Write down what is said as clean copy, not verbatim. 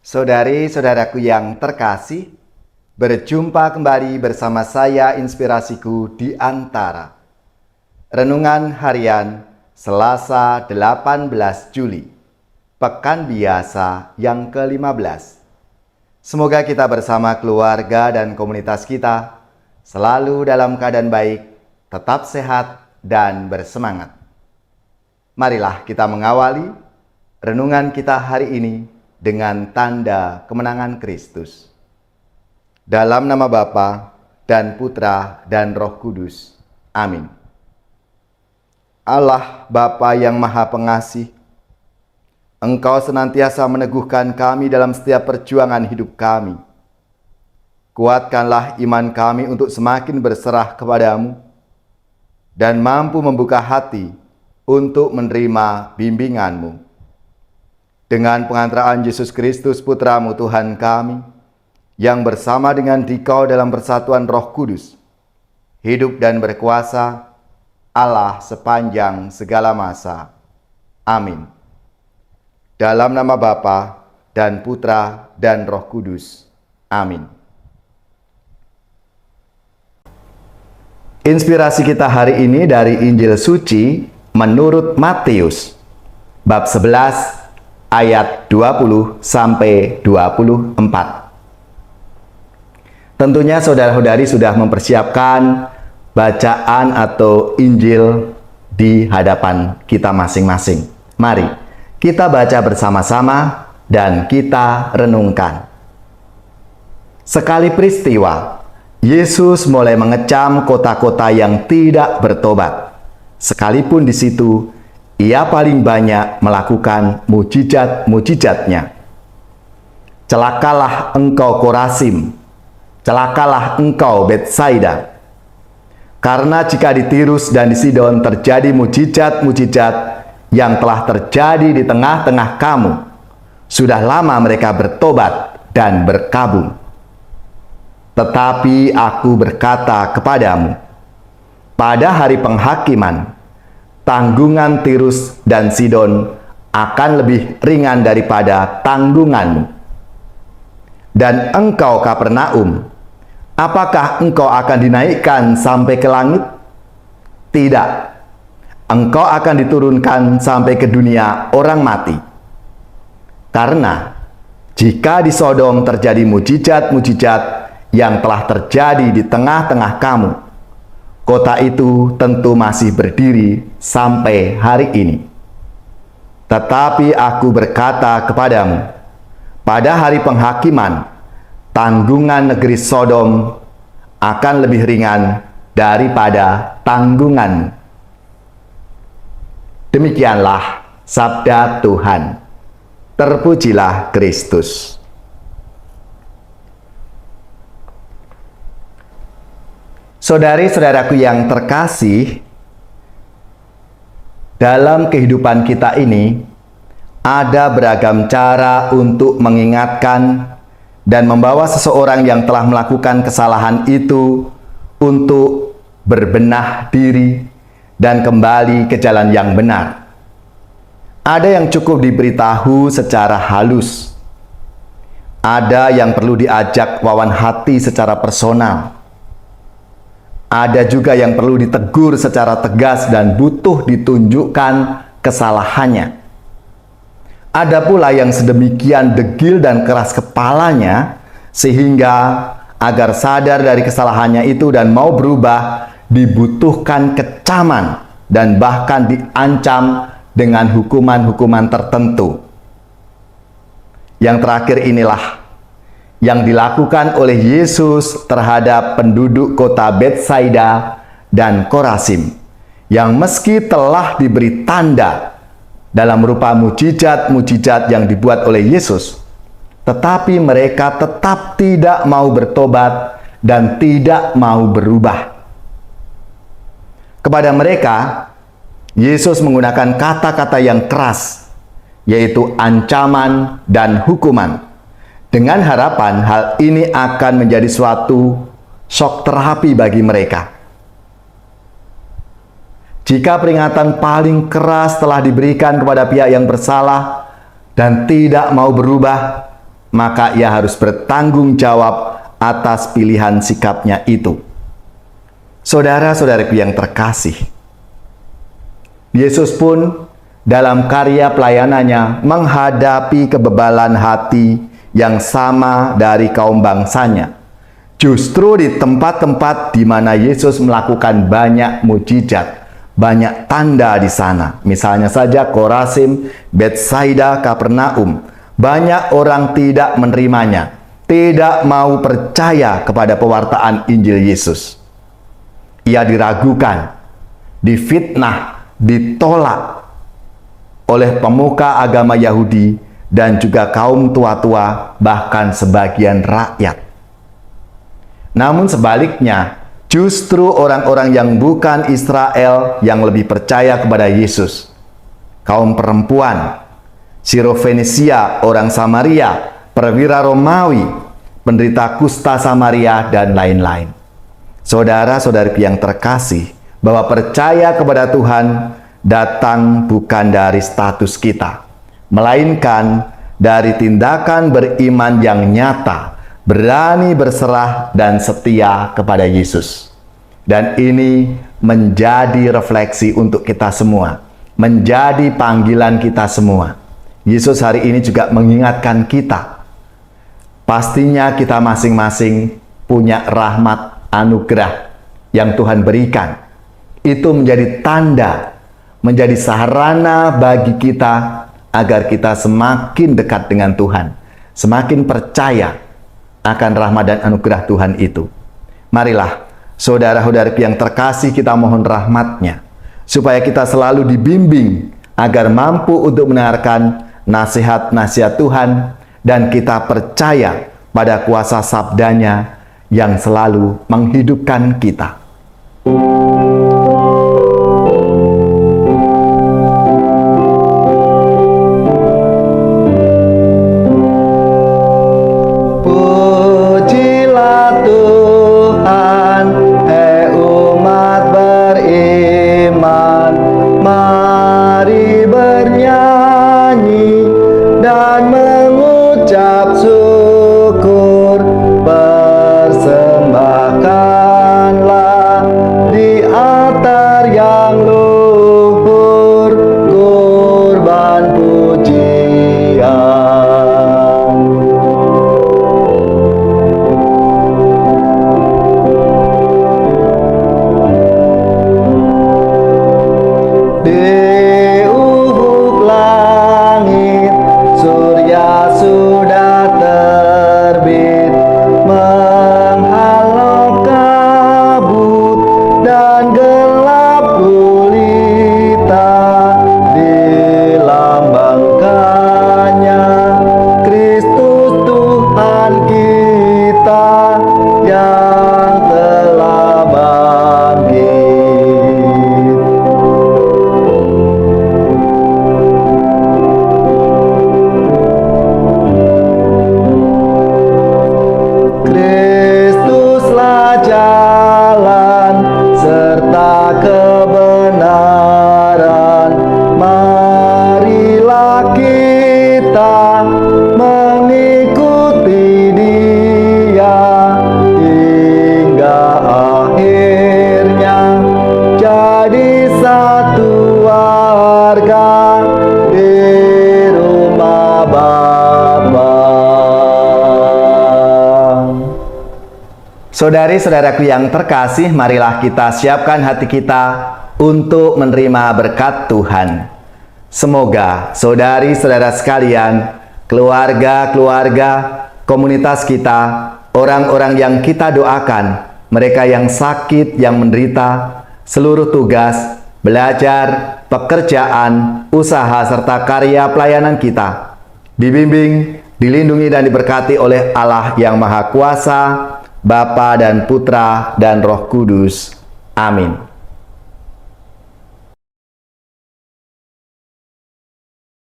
Saudari-saudaraku yang terkasih, berjumpa kembali bersama saya Inspirasiku di Antara. Renungan Harian Selasa 18 Juli, Pekan Biasa yang ke-15. Semoga kita bersama keluarga dan komunitas kita selalu dalam keadaan baik, tetap sehat dan bersemangat. Marilah kita mengawali renungan kita hari ini dengan tanda kemenangan Kristus. Dalam nama Bapa dan Putra dan Roh Kudus. Amin. Allah Bapa yang Maha Pengasih, Engkau senantiasa meneguhkan kami dalam setiap perjuangan hidup kami. Kuatkanlah iman kami untuk semakin berserah kepadamu dan mampu membuka hati untuk menerima bimbingan-Mu. Dengan pengantaraan Yesus Kristus Putra-Mu Tuhan kami, yang bersama dengan Dikau dalam persatuan Roh Kudus, hidup dan berkuasa Allah sepanjang segala masa. Amin. Dalam nama Bapa dan Putra dan Roh Kudus. Amin. Inspirasi kita hari ini dari Injil Suci menurut Matius, bab 11, ayat 20 sampai 24. Tentunya saudara-saudari sudah mempersiapkan bacaan atau Injil di hadapan kita masing-masing. Mari kita baca bersama-sama dan kita renungkan. Sekali peristiwa, Yesus mulai mengecam kota-kota yang tidak bertobat. Sekalipun di situ Ia paling banyak melakukan mujizat-mujizatnya. Celakalah engkau Korazim, celakalah engkau Betsaida. Karena jika di Tirus dan di Sidon terjadi mujizat-mujizat yang telah terjadi di tengah-tengah kamu, sudah lama mereka bertobat dan berkabung. Tetapi aku berkata kepadamu, pada hari penghakiman, tanggungan Tirus dan Sidon akan lebih ringan daripada tanggunganmu. Dan engkau Kapernaum, apakah engkau akan dinaikkan sampai ke langit? Tidak, engkau akan diturunkan sampai ke dunia orang mati. Karena jika di Sodom terjadi mujizat-mujizat yang telah terjadi di tengah-tengah kamu, kota itu tentu masih berdiri sampai hari ini. Tetapi aku berkata kepadamu, pada hari penghakiman, tanggungan negeri Sodom akan lebih ringan daripada tanggunganmu. Demikianlah sabda Tuhan. Terpujilah Kristus. Saudari-saudaraku yang terkasih, dalam kehidupan kita ini ada beragam cara untuk mengingatkan dan membawa seseorang yang telah melakukan kesalahan itu untuk berbenah diri dan kembali ke jalan yang benar. Ada yang cukup diberitahu secara halus. Ada yang perlu diajak wawan hati secara personal. Ada juga yang perlu ditegur secara tegas dan butuh ditunjukkan kesalahannya. Ada pula yang sedemikian degil dan keras kepalanya sehingga agar sadar dari kesalahannya itu dan mau berubah dibutuhkan kecaman dan bahkan diancam dengan hukuman-hukuman tertentu. Yang terakhir inilah yang dilakukan oleh Yesus terhadap penduduk kota Betsaida dan Korazim, yang meski telah diberi tanda dalam rupa mujizat-mujizat yang dibuat oleh Yesus, tetapi mereka tetap tidak mau bertobat dan tidak mau berubah. Kepada mereka, Yesus menggunakan kata-kata yang keras, yaitu ancaman dan hukuman, dengan harapan hal ini akan menjadi suatu shock terapi bagi mereka. Jika peringatan paling keras telah diberikan kepada pihak yang bersalah dan tidak mau berubah, maka ia harus bertanggung jawab atas pilihan sikapnya itu. Saudara-saudaraku yang terkasih, Yesus pun dalam karya pelayanannya menghadapi kebebalan hati yang sama dari kaum bangsanya. Justru di tempat-tempat di mana Yesus melakukan banyak mujizat, banyak tanda di sana. Misalnya saja Korazim, Betsaida, Kapernaum. Banyak orang tidak menerimanya, tidak mau percaya kepada pewartaan Injil Yesus. Ia diragukan, difitnah, ditolak oleh pemuka agama Yahudi dan juga kaum tua-tua, bahkan sebagian rakyat. Namun sebaliknya, justru orang-orang yang bukan Israel yang lebih percaya kepada Yesus. Kaum perempuan, Sirofenisia, orang Samaria, perwira Romawi, penderita kusta Samaria, dan lain-lain. Saudara-saudari yang terkasih, bahwa percaya kepada Tuhan datang bukan dari status kita, melainkan dari tindakan beriman yang nyata, berani berserah dan setia kepada Yesus. Dan ini menjadi refleksi untuk kita semua, menjadi panggilan kita semua. Yesus hari ini juga mengingatkan kita, pastinya kita masing-masing punya rahmat anugerah yang Tuhan berikan. Itu menjadi tanda, menjadi sarana bagi kita agar kita semakin dekat dengan Tuhan, semakin percaya akan rahmat dan anugerah Tuhan itu. Marilah, saudara-saudari yang terkasih, kita mohon rahmat-Nya, supaya kita selalu dibimbing agar mampu untuk mendengarkan nasihat-nasihat Tuhan, dan kita percaya pada kuasa sabdanya yang selalu menghidupkan kita. Saudari-saudaraku yang terkasih, marilah kita siapkan hati kita untuk menerima berkat Tuhan. Semoga saudari-saudara sekalian, keluarga-keluarga, komunitas kita, orang-orang yang kita doakan, mereka yang sakit, yang menderita, seluruh tugas, belajar, pekerjaan, usaha, serta karya pelayanan kita, dibimbing, dilindungi, dan diberkati oleh Allah yang Maha Kuasa, Bapa dan Putra dan Roh Kudus. Amin.